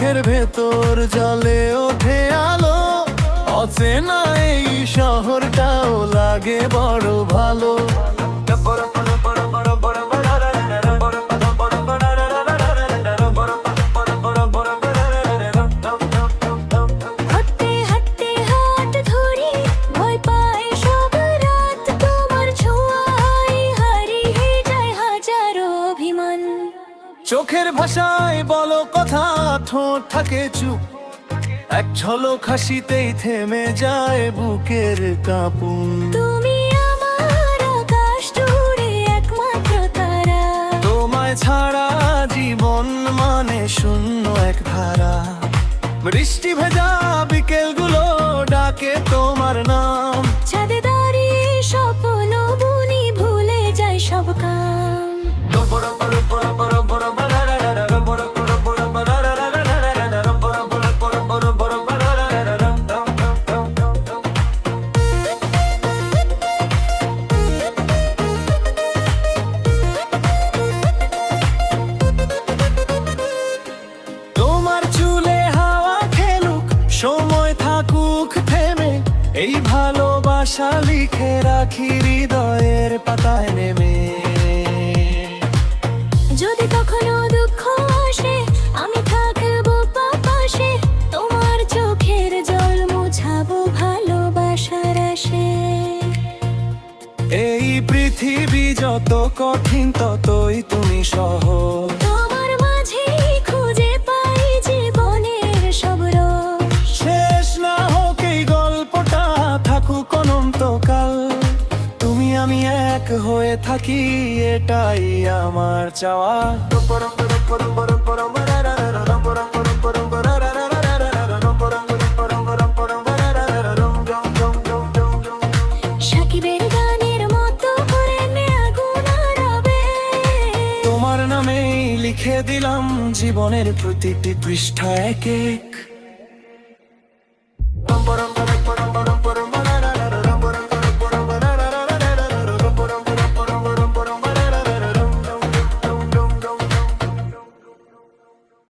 মনের ভেতর জ্বলে ওঠে আলো, অচেনা এই শহরটাও লাগে বড় ভালো। চোখের ভাষায় বলো কথা, ঠোঁট থাকে চুপ, এক ঝলক হাসিতেই থেমে যায় বুকের কাঁপুন। তুমি আমার আকাশ জুড়ে একমাত্র তারা, তোমায় ছাড়া জীবন মানে শূন্য এক ধারা। বৃষ্টি ভেজা বিকেলগুলো ডাকে তোমার নাম, ছাদে দাঁড়িয়ে স্বপ্ন বুনি, ভুলে যায় সব কাম। তোমার চুলে হাওয়া খেলুক, সময় থাকুক থেমে, এই ভালোবাসা লিখে রাখি হৃদয়ের পাতায় নেমে। যদি কখনো দুঃখ আসে, আমি থাকবো পাশে, তোমার চোখের জল মোছাবো ভালোবাসার আসে। এই পৃথিবী যত কঠিন ততই তুমি সহজ, তোমার মাঝে খুঁজে পাই জীবনের সব রস। শেষ না হোক এই গল্পটা, থাকুক অনন্তকাল, তুমি আমি এক হয়ে থাকি, এটাই আমার চাওয়া। সাকিবের গানের মতো করে নে আগুন আরাবে, তোমার নামেই লিখে দিলাম জীবনের প্রতিটি পৃষ্ঠা এক এক।